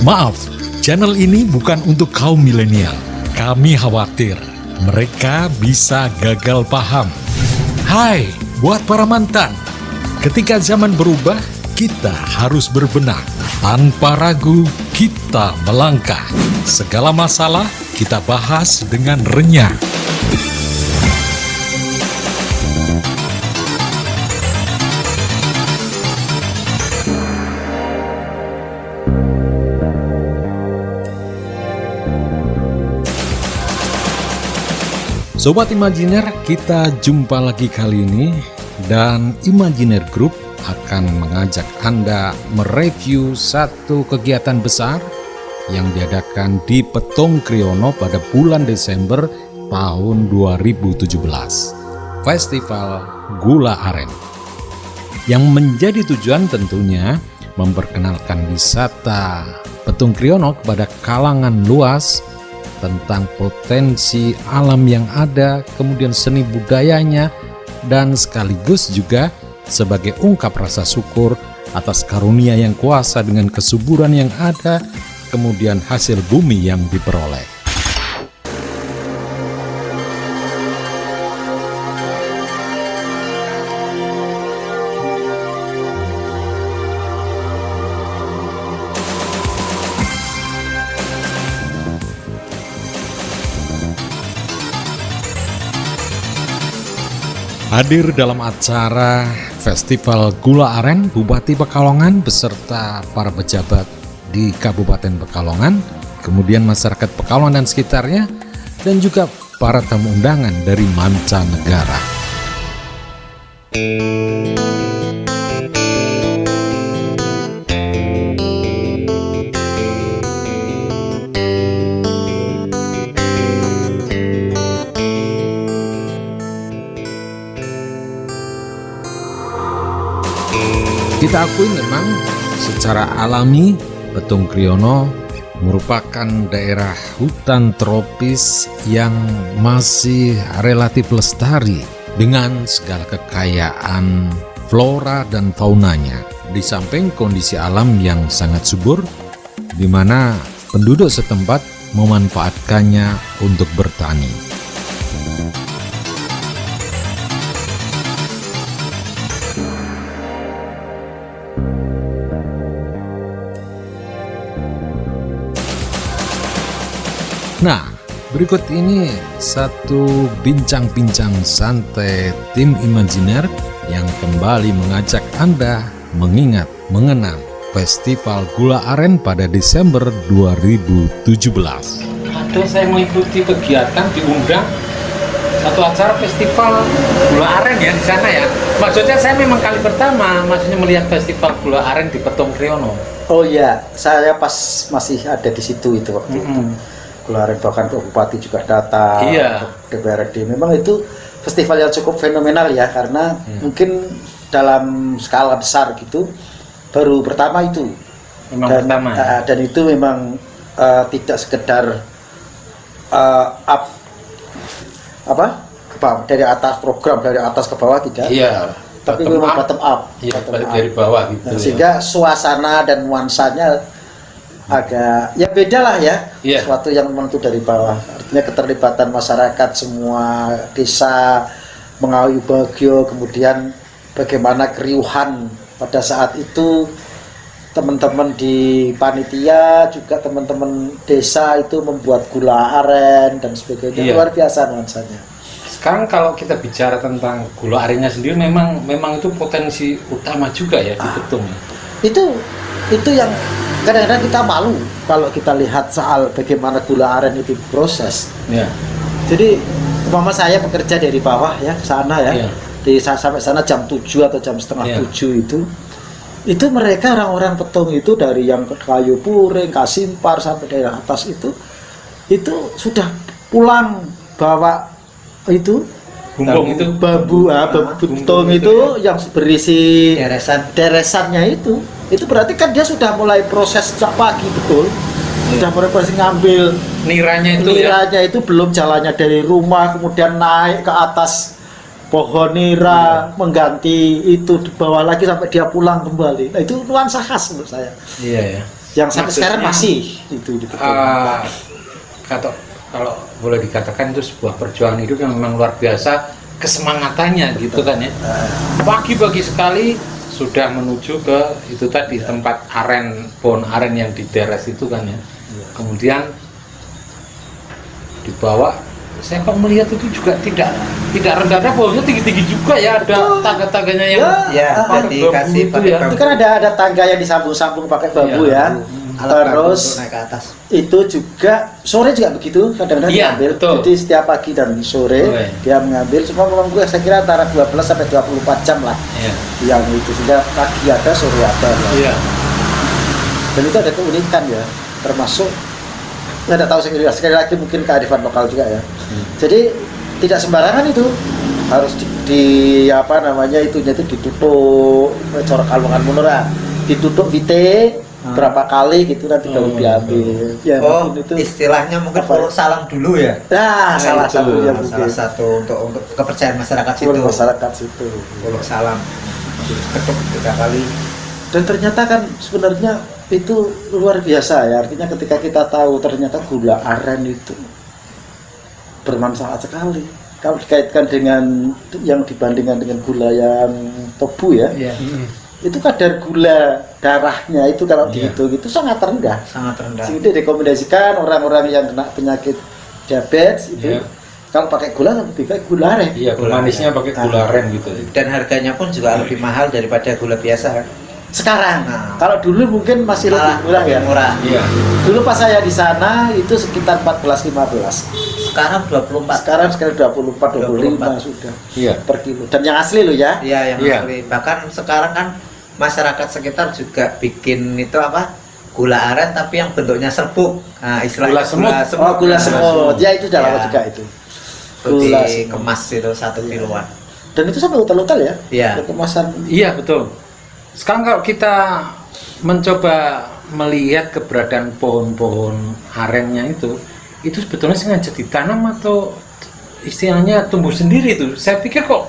Maaf, channel ini bukan untuk kaum milenial. Kami khawatir mereka bisa gagal paham. Hai, buat para mantan. Ketika zaman berubah, kita harus berbenah. Tanpa ragu, kita melangkah. Segala masalah kita bahas dengan renyah. Sobat Imajiner, kita jumpa lagi kali ini dan Imajiner Group akan mengajak Anda mereview satu kegiatan besar yang diadakan di Petung Kriono pada bulan Desember tahun 2017, Festival Gula Aren. Yang menjadi tujuan tentunya memperkenalkan wisata Petung Kriono kepada kalangan luas tentang potensi alam yang ada, kemudian seni budayanya, dan sekaligus juga sebagai ungkap rasa syukur atas karunia yang kuasa dengan kesuburan yang ada, kemudian hasil bumi yang diperoleh. Hadir dalam acara Festival Gula Aren, Bupati Pekalongan beserta para pejabat di Kabupaten Pekalongan, kemudian masyarakat Pekalongan dan sekitarnya, dan juga para tamu undangan dari mancanegara. Kita akui memang secara alami Petung Kriono merupakan daerah hutan tropis yang masih relatif lestari dengan segala kekayaan flora dan faunanya. Di samping kondisi alam yang sangat subur, di mana penduduk setempat memanfaatkannya untuk bertani. Nah, berikut ini satu bincang-bincang santai tim Imajiner yang kembali mengajak Anda mengingat mengenang Festival Gula Aren pada Desember 2017. Ada saya mengikuti kegiatan diundang satu acara Festival Gula Aren ya di sana ya. Maksudnya saya memang kali pertama maksudnya melihat Festival Gula Aren di Petung Kriono. Oh iya, saya pas masih ada di situ itu waktu itu. Gula Aren bahkan Bupati juga datang, iya. DPRD. Memang itu festival yang cukup fenomenal ya, karena mungkin dalam skala besar gitu baru pertama itu. Memang pertama. Dan itu memang tidak sekedar dari atas program dari atas ke bawah tidak. Iya. Tapi memang bottom up. Iya, dari bawah gitu. Nah, sehingga suasana dan nuansanya agak ya beda lah ya, sesuatu yang menentu dari bawah. Artinya keterlibatan masyarakat semua desa Mengayu Bagio, kemudian bagaimana keriuhan pada saat itu teman-teman di panitia juga teman-teman desa itu membuat gula aren dan sebagainya. Luar biasa nuansanya. Sekarang kalau kita bicara tentang gula arennya sendiri memang itu potensi utama juga ya di Petung. Itu yang kadang-kadang kita malu kalau kita lihat soal bagaimana gula aren itu proses. Ya. Jadi umpama saya bekerja dari bawah ya ke sana ya. Sampai sana jam 7 atau jam setengah 7 itu mereka orang-orang Petung itu dari yang Kayu Puring, Kasimpar sampai daerah atas itu sudah pulang bawa itu bumbung itu bambu betung itu yang berisi deresannya itu berarti kan dia sudah mulai proses sejak pagi betul. Sudah mulai proses ngambil niranya itu belum jalannya dari rumah kemudian naik ke atas pohon nira, mengganti itu di bawah lagi sampai dia pulang kembali. Nah, itu nuansa khas menurut saya. Iya ya. yang sampai sekarang masih itu kalau boleh dikatakan itu sebuah perjuangan hidup yang memang luar biasa kesemangatannya gitu kan ya. Pagi-pagi sekali sudah menuju ke itu tadi tempat pohon aren yang di teras itu kan ya. Kemudian dibawa, saya kok melihat itu juga tidak rendah-rendah, pohonnya tinggi-tinggi juga ya, ada tangga-tangganya yang dikasih pakai itu kan ada tangga yang disambung-sambung pakai bambu ya. Terus naik ke atas. Itu juga sore juga begitu, kadang-kadang diambil. Betul. Jadi setiap pagi dan sore dia mengambil. Cuma memang gue saya kira antara 12 sampai 24 jam lah. Yang itu sudah pagi ada, sore ada. Dan itu ada keunikan ya, termasuk nggak tahu sekali lagi mungkin kearifan lokal juga ya. Jadi tidak sembarangan itu, harus apa namanya itunya itu ditutup, corak kalungan munura, ditutup vite berapa kali gitu nanti kalau diambil. Ya, itu istilahnya mungkin follow salam dulu ya. Nah, salah satu untuk kepercayaan masyarakat situ. Follow salam. Ketuk 3 kali. Dan ternyata kan sebenarnya itu luar biasa ya, artinya ketika kita tahu ternyata gula aren itu bermanfaat sekali kalau dikaitkan dengan yang dibandingkan dengan gula yang tobu ya. Itu kadar gula darahnya itu kalau dihitung itu sangat rendah. Sehingga direkomendasikan orang-orang yang kena penyakit diabetes itu kalau pakai gula lebih baik gula aren. Gula manisnya pakai gula aren gitu. Dan harganya pun juga lebih mahal daripada gula biasa. Sekarang, kalau dulu mungkin masih lebih murah ya. Dulu pas saya di sana itu sekitar 14-15. Sekarang 24. Sekarang 24-25 sudah. Per kilo. Dan yang asli loh ya. Iya, yang asli. Bahkan sekarang kan masyarakat sekitar juga bikin itu apa? Gula aren tapi yang bentuknya serbuk. Nah, istilahnya gula semut. Ya itu udah lama juga itu. Gula kemas itu 1 kiloan. Dan itu sampai utal-utal ya? Iya. Kemasan. Iya, betul. Sekarang kalau kita mencoba melihat keberadaan pohon-pohon arennya itu sebetulnya sengaja ditanam atau istilahnya tumbuh sendiri itu. Saya pikir kok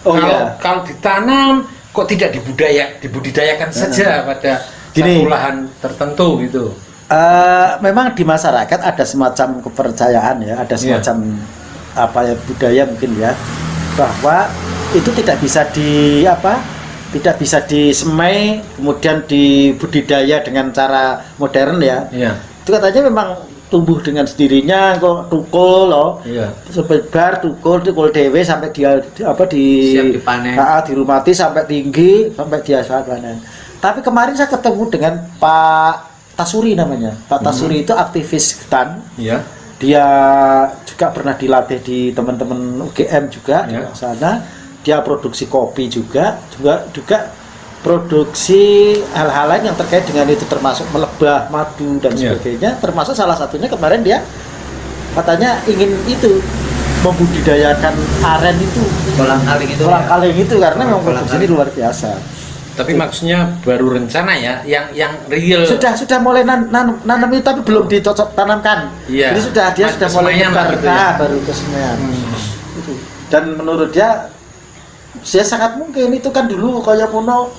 kalau ditanam kok tidak dibudidayakan saja pada satu lahan tertentu gitu. Memang di masyarakat ada semacam kepercayaan ya, ada semacam budaya mungkin ya, bahwa itu tidak bisa tidak bisa disemai kemudian dibudidaya dengan cara modern ya. Itu katanya memang tumbuh dengan sendirinya kok, tukul loh. Sebar tukul dewe sampai dia siap dipanen. Dirumati sampai tinggi sampai dia saat panen. Tapi kemarin saya ketemu dengan Pak Tasuri namanya. Pak Tasuri itu aktivis hutan. Dia juga pernah dilatih di teman-teman UGM juga di sana. Dia produksi kopi juga produksi hal-hal lain yang terkait dengan itu, termasuk melebah, madu dan sebagainya. Termasuk salah satunya kemarin dia katanya ingin itu membudidayakan aren itu, kolang-kaling itu karena memang produksi ini luar biasa. Tapi maksudnya baru rencana ya, yang real. Sudah mulai nanam itu tapi belum ditanamkan. Jadi dia sudah mulai nyebar gitu ya? Baru kesemuanya. Dan menurut dia sangat mungkin itu kan dulu kayak puno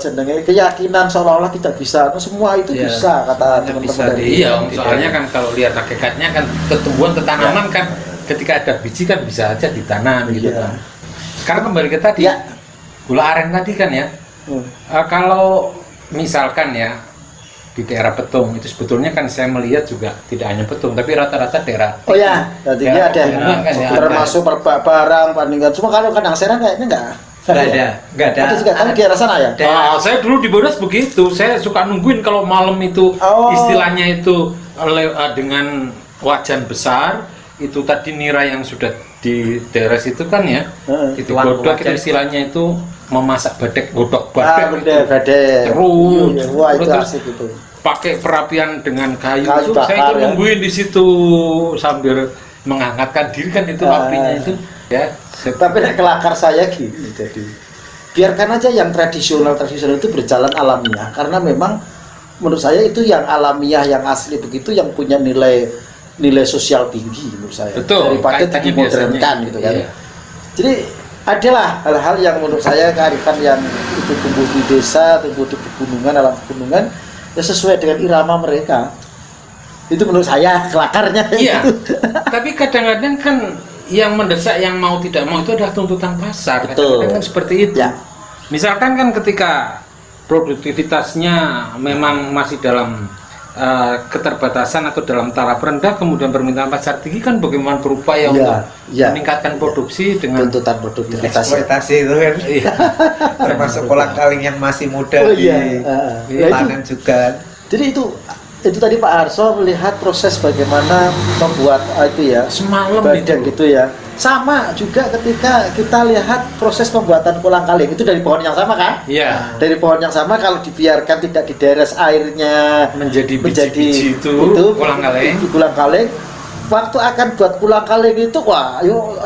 jenenge keyakinan seolah-olah tidak bisa, semua itu bisa kata teman-teman dari. Soalnya kan kalau lihat hakikatnya kan tumbuhan tanaman kan ketika ada biji kan bisa aja ditanam gitu kan. Sekarang kembali ke tadi gula aren tadi kan ya. Kalau misalkan ya di daerah Petung itu sebetulnya kan saya melihat juga tidak hanya Petung tapi rata-rata daerah. Jadi dia ada termasuk barang Paninggan. Cuma kalau Kadang Serang kayaknya enggak ada. Ada juga kan di daerah sana ya. Saya dulu di Bodas begitu. Saya suka nungguin kalau malam itu istilahnya itu dengan wajan besar itu tadi nira yang sudah di teres itu kan ya. Itu godok itu istilahnya itu memasak godok badek terus itu asik itu. Pakai perapian dengan kayu itu saya itu nungguin di situ sambil menghangatkan diri kan itu apinya itu ya. Tapi kelakar saya gini, jadi biarkan aja yang tradisional itu berjalan alamiah, karena memang menurut saya itu yang alamiah yang asli begitu yang punya nilai sosial tinggi menurut saya. Daripada dimodernkan gitu kan. Jadi adalah hal-hal yang menurut saya kearifan yang itu tumbuh di desa, tumbuh di pegunungan, alam pegunungan ya sesuai dengan irama mereka. Itu menurut saya kelakarnya. Iya. Gitu. Tapi kadang-kadang kan yang mendesak, yang mau tidak mau itu adalah tuntutan pasar. Betul. Kadang-kadang kan seperti itu. Ya. Misalkan kan ketika produktivitasnya memang masih dalam keterbatasan atau dalam taraf rendah, kemudian permintaan pasar tinggi, kan bagaimana berupaya untuk meningkatkan produksi dengan tuntutan produktivitas. Eksploitasi itu kan. Termasuk kolang-kaling yang masih muda panen juga. Jadi itu tadi Pak Arso melihat proses bagaimana membuat itu ya semalam badan itu gitu ya. Sama juga ketika kita lihat proses pembuatan kolang-kaling itu dari pohon yang sama kan? Iya. Dari pohon yang sama, kalau dibiarkan tidak dideres airnya menjadi biji-biji itu kolang-kaling. Kolang-kaling. Waktu akan buat kolang-kaling itu wah,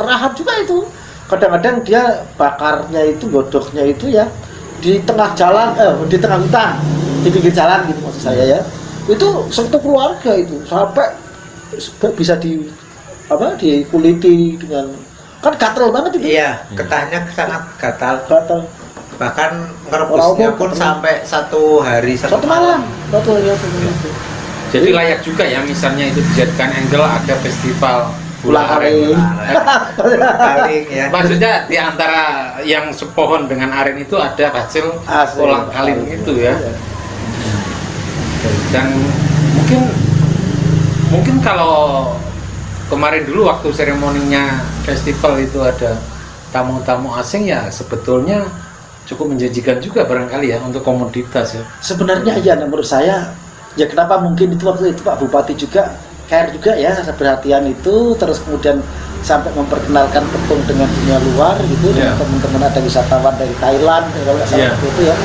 rahat juga itu. Kadang-kadang dia bakarnya itu, godoknya itu ya di tengah jalan, di tengah hutan, di pinggir jalan gitu maksud saya ya. Itu satu keluarga itu sampai bisa dikuliti dengan, kan gatel banget itu. Iya, getahnya sangat gatal. Bahkan Orang ngerebusnya pun sampai 1 hari 1 malam. Betul. Jadi layak juga ya, misalnya itu dijadikan angle ada festival Kolang-kaling. Kolang-kaling ya. Maksudnya di antara yang sepohon dengan aren itu ada hasil kolang-kaling itu ya. Dan mungkin kalau kemarin dulu waktu seremoninya festival itu ada tamu-tamu asing, ya sebetulnya cukup menjanjikan juga barangkali ya untuk komoditas ya. Sebenarnya ya menurut saya ya, kenapa mungkin itu waktu itu Pak Bupati juga care juga ya, perhatian itu, terus kemudian sampai memperkenalkan petung dengan dunia luar gitu. Teman-teman ada wisatawan dari Thailand kalau nggak salah itu ya.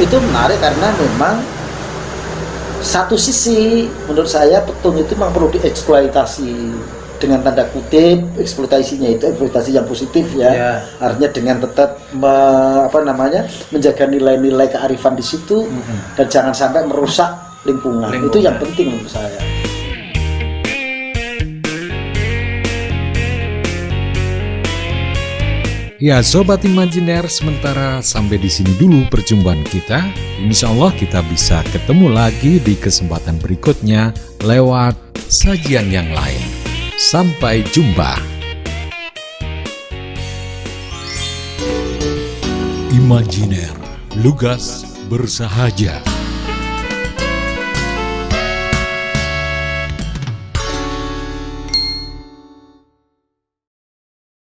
Itu menarik karena memang satu sisi menurut saya petung itu memang perlu dieksploitasi, dengan tanda kutip eksploitasinya itu eksploitasi yang positif ya. Artinya dengan tetap menjaga nilai-nilai kearifan di situ dan jangan sampai merusak lingkungan. Itu yang penting menurut saya. Ya Sobat Imajiner, sementara sampai di sini dulu perjumpaan kita. Insya Allah kita bisa ketemu lagi di kesempatan berikutnya lewat sajian yang lain. Sampai jumpa. Imajiner, lugas bersahaja.